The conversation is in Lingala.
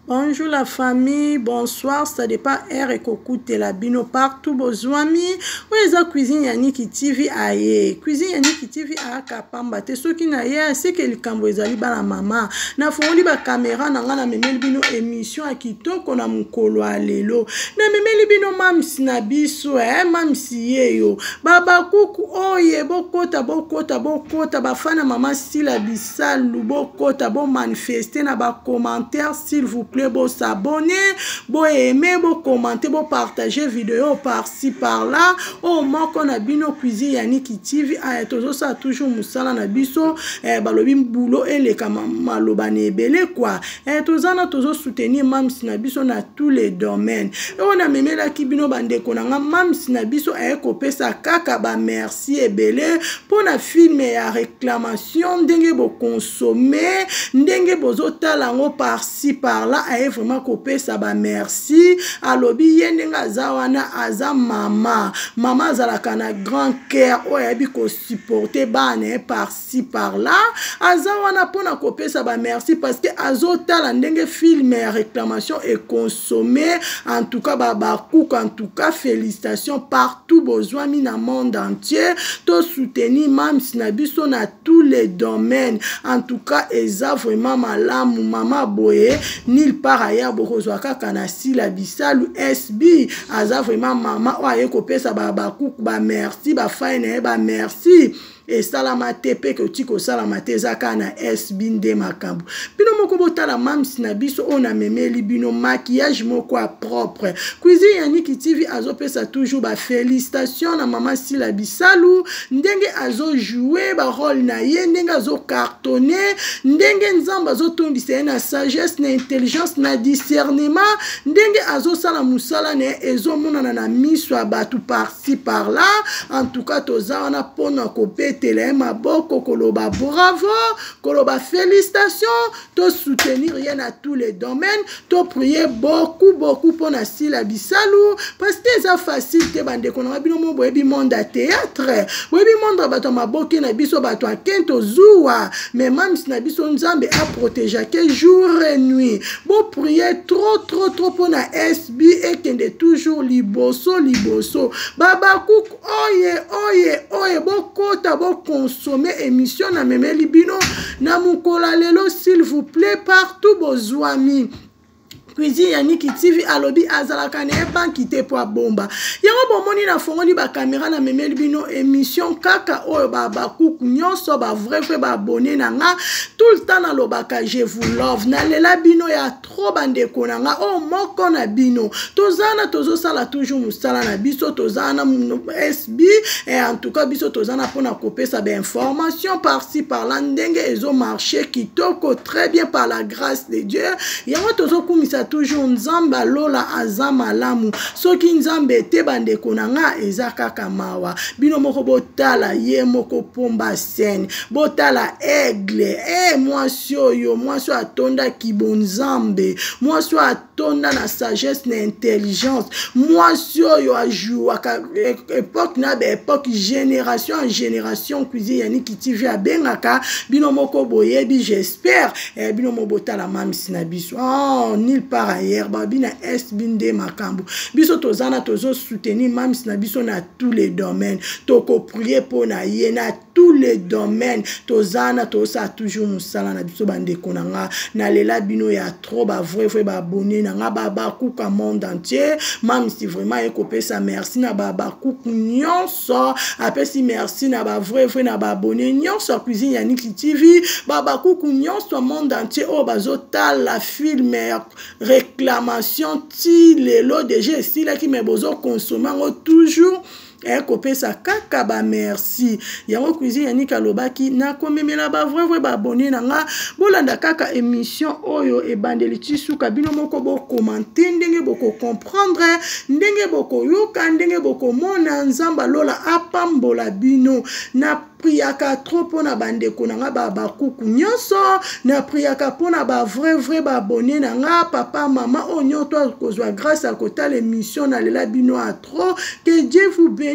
Bonjour la famille, bonsoir, ça dépend air et cocoute la bino partout bozwami. Weza cuisine Yannick TV aye. Cuisine Yannick TV a kapamba te soki na ye c'est que likambo ezali bana mama. Na fongoli ba caméra na nga na memeli bino émission a kitoko na mukolo alelo. Na memeli bino mamsi na biso mamsi yeyo. Baba kuku oye bokota bafana mama sila bisalu bokota bo manifester na ba commentaire s'il vous plaît, bon s'abonner, bon aimer, bon commenter, bon partager vidéo par-ci par-là. Au moins qu'on a bino cuisine Yannick TV, toujours ça toujours musala na biso, balobim boulot et les kamalobane belé quoi. Toujours soutenir mam sinabiso na tous les domaines. Et on a même là qui bino bande konanga mam sinabiso kopé sa kaka ba merci et belé pour na film et à réclamation ndenge bo consommer, ndenge bozo talango par-ci par-là. Aye vraiment kopé ça ba merci alobi yendenga zawana aza mama zalaka na grand cœur oyebi ko supporter bane par-ci par-là azawana pona kopé ça ba merci parce que azotala ndenge film et réclamation et consommé en tout cas en tout cas félicitations partout besoin mina monde entier to soutenir mam sinabiso na tous les domaines en tout cas eza vraiment malamu mama boye nil par ailleurs bokozwaka kana sila bisalu SB aza vraiment mama oye kopesa bakuku ba merci ba fine ba merci et salama tepe que tiko salama tezaka na SB nde makambo bino moko botala mam sinabiso on a memeli bino maquillage moko propre cuisine Yannick TV azopesa toujours ba félicitations na mama sila bisalu ndenge azo jouer ba rôle na ye ndenge azo cartonner ndenge nzamba azo tondisa na sagesse na intelligence na discernement ndenge azo sala musala ne ezo monana na miso abatu par-ci par-là en tout cas tozana pona kopetela maboko koloba bravo koloba félicitations to soutenir rien à tous les domaines to prier beaucoup pona sila bisalu parce que ça facile te bande konanga bino mo boyebi monde à théâtre boyebi monde bato maboki na biso bato akento zuwa mais même si na biso nzambe a protéger que jour et nuit bon prier trop pour na SB et kende toujours liboso baba cook oye bokota bo consommer émission na memeli bino na mukola lelo s'il vous plaît partout bozwami cuisine Yannick TV alobi azalaka ne banki te po bomba yango bomoni na fongoli ba caméra na memeli bino émission kaka oyo baba kuku nyonso ba vrai ba abonné nanga tout le temps na lobaka je vous love na lela bino ya trop bande konanga o moko na bino tozana tozo sala toujours musala na biso tozana SB et en tout cas biso tozana pona kopesa ba information par-ci par-là ndenge ezo marché kitoko très bien par la grâce de Dieu yango tozo kumisa toujours nzamba lola azama lamu soki nzambe te bande konanga eza kaka mawa bino moko botala ye moko pomba scène botala aigle mwasi oyo mwasi atonda kibonzambe mwasi atonda na sagesse na intelligence mwasi oyo ajuaka époque na be époque génération en génération cuisine Yannick TV abengaka bino moko boyebi j'espère bino moko botala mamisi na biso nil par ailleurs babina SBND makambo biso tozana tozo soutenir mam na biso na tous les domaines toko prier pour na ye na tous les domaines tozana tosa toujours musala na biso bande konanga na lela bino ya trop ba vrai ba abonné na baba kuka monde entier mam si vraiment ekopesa merci na baba kuku nyonso apesi merci na ba vrai na ba abonné nyonso cuisine Yannick TV baba kuku nyonso monde entier o bazota la film réclamation ti lelo déjà si là qui me besoin consommer toujours kopesa kaka ba merci yango cuisine Yannick alobaki na komemela ba vrai ba abonné nanga bolanda kaka émission oyo e bandeli tisuka bino moko bo commenter ndenge boko comprendre ndenge boko yoka ndenge boko mona nzamba lola apambola bino na priaka trop pona bande konanga ba kuku nyonso na priaka pona ba vrai ba abonné nanga papa mama onyo to kozwa grâce à kota l'émission na lela bino à trop que Dieu vous bénisse.